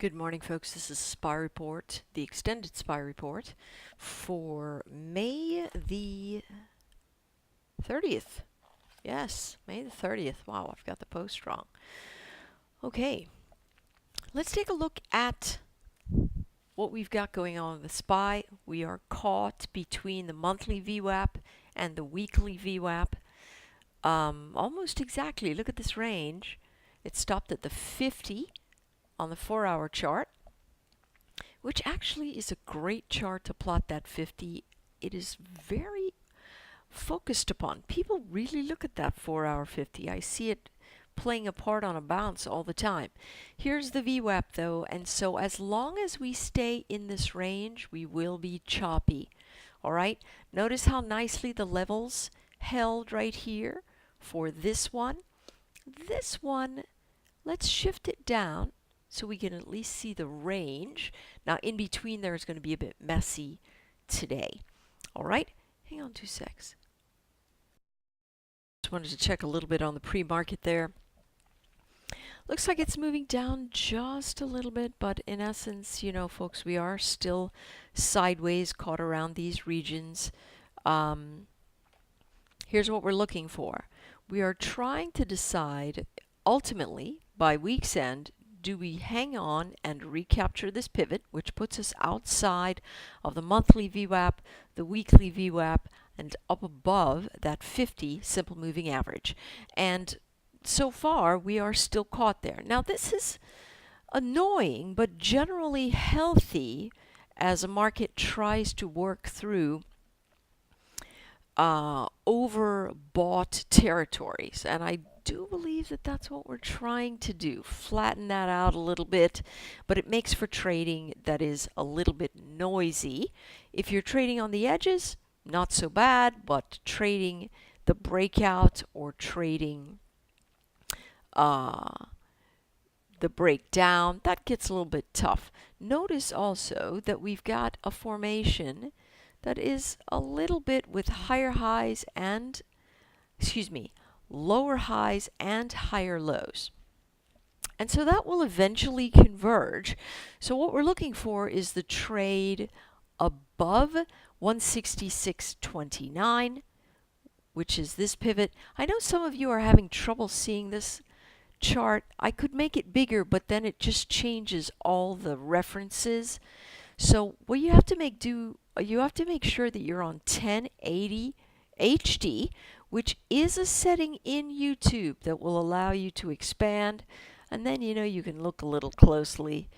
Good morning, folks. This is SPY Report, the extended SPY Report for May the 30th. Yes, May the 30th. Wow, I've got the post wrong. Okay, let's take a look at what we've got going on with SPY. We are caught between the monthly VWAP and the weekly VWAP. Almost exactly. Look at this range. It stopped at the 50 on the 4-hour chart, which actually is a great chart to plot that 50. It is very focused upon. People really look at that 4-hour 50. I see it playing a part on a bounce all the time. Here's the VWAP though, and so as long as we stay in this range, we will be choppy. All right, notice how nicely the levels held right here for this one. This one, let's shift it down so we can at least see the range. Now in between there is going to be a bit messy today. All right, hang on 2 secs. Just wanted to check a little bit on the pre-market there. Looks like it's moving down just a little bit, but in essence, you know, folks, we are still sideways, caught around these regions. Here's what we're looking for. We are trying to decide, ultimately, by week's end, do we hang on and recapture this pivot, which puts us outside of the monthly VWAP, the weekly VWAP, and up above that 50 simple moving average. And so far, we are still caught there. Now, this is annoying, but generally healthy as a market tries to work through overbought territories. And I do believe that that's what we're trying to do, flatten that out a little bit, but it makes for trading that is a little bit noisy. If you're trading on the edges, not so bad, but trading the breakout or trading the breakdown, that gets a little bit tough. Notice also that we've got a formation that is a little bit with higher highs and, lower highs and higher lows. And so that will eventually converge. So what we're looking for is the trade above 166.29, which is this pivot. I know some of you are having trouble seeing this chart. I could make it bigger, but then it just changes all the references. So what you have to make sure that you're on 1080 HD, which is a setting in YouTube that will allow you to expand. And then, you know, you can look a little closely.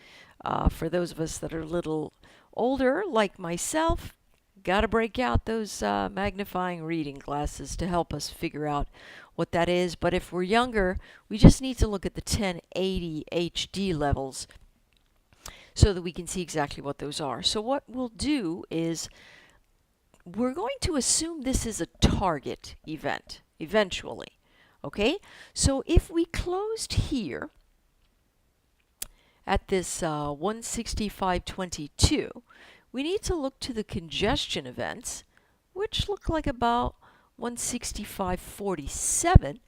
For those of us that are a little older, like myself, got to break out those magnifying reading glasses to help us figure out what that is. But if we're younger, we just need to look at the 1080 HD levels so that we can see exactly what those are. So what we'll do is we're going to assume this is a target event eventually. Okay? So if we closed here at this 165.22, we need to look to the congestion events, which look like about 165.47,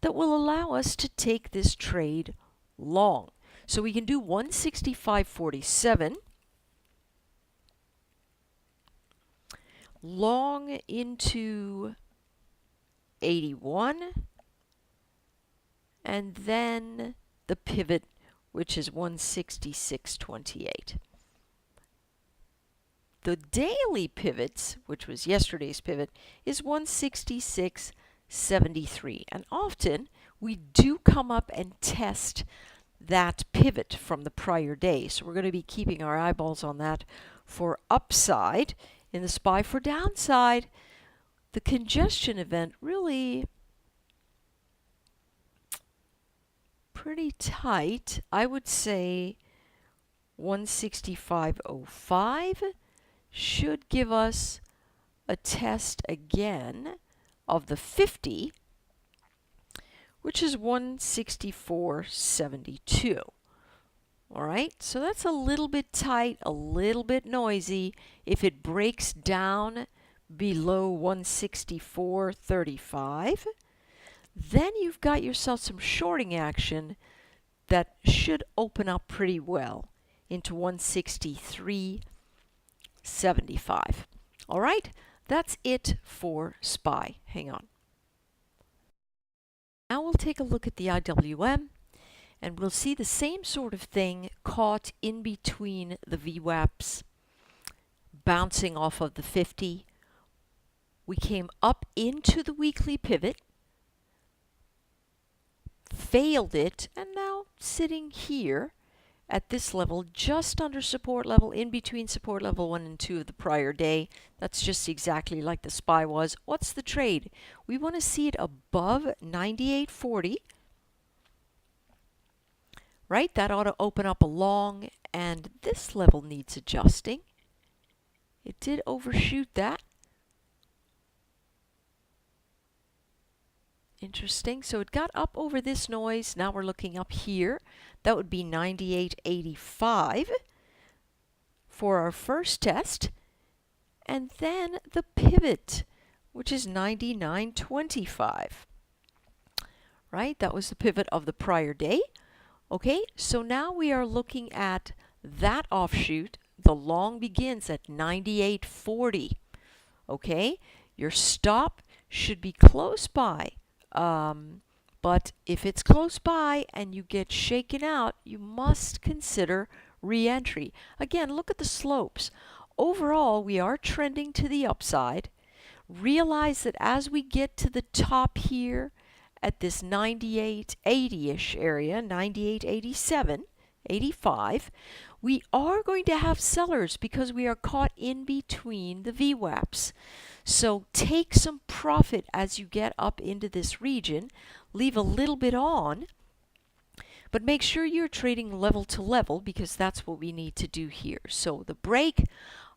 that will allow us to take this trade long. So we can do 165.47 long into 81, and then the pivot, which is 166.28. The daily pivots, which was yesterday's pivot, is 166.73. And often we do come up and test that pivot from the prior day. So we're going to be keeping our eyeballs on that for upside in the SPY. For downside, the congestion event really pretty tight. I would say 165.05 should give us a test again of the 50, which is 164.72. All right, so that's a little bit tight, a little bit noisy. If it breaks down below 164.35, then you've got yourself some shorting action that should open up pretty well into 163.75. All right, that's it for SPY. Hang on. Now we'll take a look at the IWM, and we'll see the same sort of thing caught in between the VWAPs, bouncing off of the 50. We came up into the weekly pivot, failed it, and now sitting here at this level, just under support level, in between support level 1 and 2 of the prior day. That's just exactly like the SPY was. What's the trade? We want to see it above 98.40. Right? That ought to open up a long, and this level needs adjusting. It did overshoot that. Interesting. So it got up over this noise. Now we're looking up here. That would be 98.85 for our first test. And then the pivot, which is 99.25. Right? That was the pivot of the prior day. Okay, so now we are looking at that offshoot. The long begins at 98.40. Okay, your stop should be close by. But if it's close by and you get shaken out, you must consider re-entry. Again, look at the slopes. Overall, we are trending to the upside. Realize that as we get to the top here at this 98.80-ish area, 98.87, 85, we are going to have sellers because we are caught in between the VWAPs. So take some profit as you get up into this region. Leave a little bit on, but make sure you're trading level to level because that's what we need to do here. So the break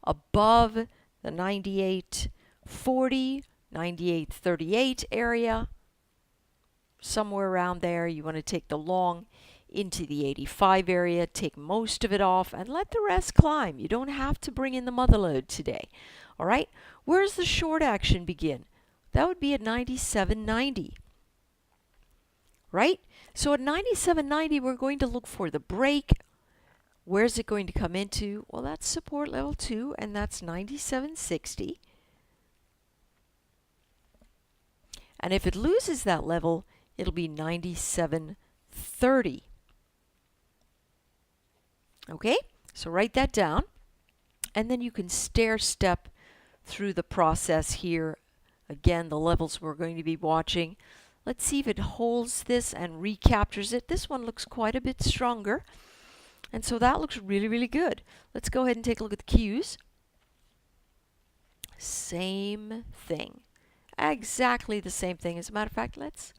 above the 98.40, 98.38 area, somewhere around there, you want to take the long into the 85 area, take most of it off, and let the rest climb. You don't have to bring in the mother load today. All right, where's the short action begin? That would be at 97.90. Right? So at 97.90, we're going to look for the break. Where's it going to come into? Well, that's support level 2, and that's 97.60. And if it loses that level, it'll be 97.30. Okay, so write that down. And then you can stair step through the process here. Again, the levels we're going to be watching. Let's see if it holds this and recaptures it. This one looks quite a bit stronger. And so that looks really, really good. Let's go ahead and take a look at the Qs. Same thing. Exactly the same thing. As a matter of fact, let's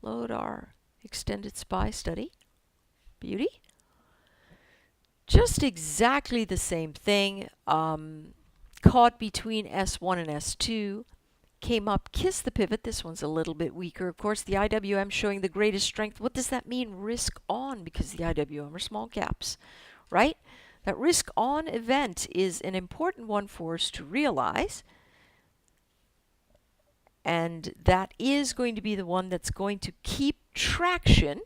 load our extended SPY study. Beauty. Just exactly the same thing. Caught between S1 and S2. Came up, kissed the pivot. This one's a little bit weaker. Of course, the IWM showing the greatest strength. What does that mean? Risk on, because the IWM are small caps, right? That risk on event is an important one for us to realize. And that is going to be the one that's going to keep traction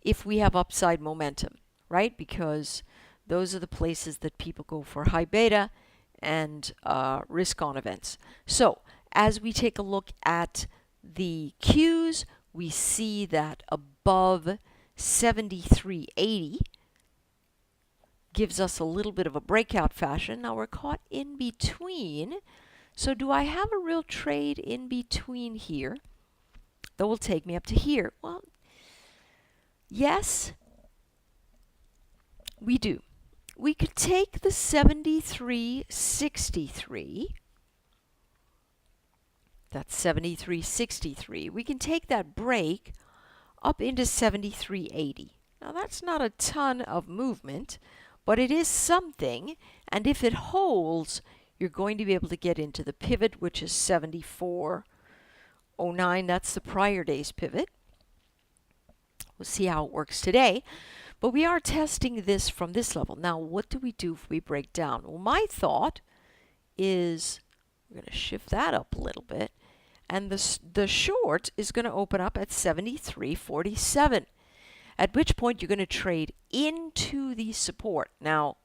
if we have upside momentum, right? Because those are the places that people go for high beta and risk on events. So as we take a look at the Qs, we see that above 73.80 gives us a little bit of a breakout fashion. Now we're caught in between. So do I have a real trade in between here that will take me up to here? Well, yes, we do. We could take the 73.63. That's 73.63. We can take that break up into 73.80. Now that's not a ton of movement, but it is something. And if it holds, you're going to be able to get into the pivot, which is 74.09. That's the prior day's pivot. We'll see how it works today. But we are testing this from this level. Now, what do we do if we break down? Well, my thought is we're going to shift that up a little bit. And the short is going to open up at 73.47. at which point you're going to trade into the support. Now,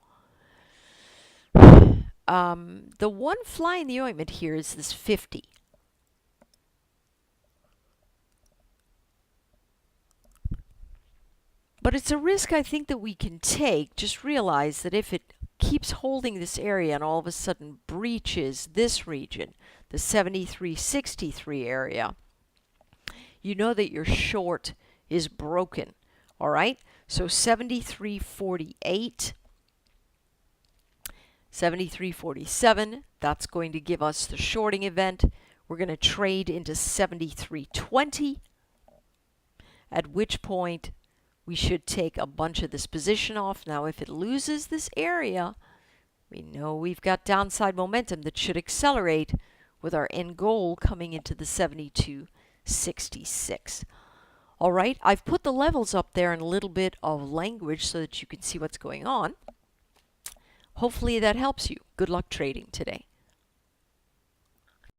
the one fly in the ointment here is this 50. But it's a risk I think that we can take. Just realize that if it keeps holding this area and all of a sudden breaches this region, the 73.63 area, you know that your short is broken. All right? So 73.48, 73.47, that's going to give us the shorting event. We're going to trade into 73.20, at which point we should take a bunch of this position off. Now, if it loses this area, we know we've got downside momentum that should accelerate with our end goal coming into the 72.66. All right, I've put the levels up there in a little bit of language so that you can see what's going on. Hopefully that helps you. Good luck trading today.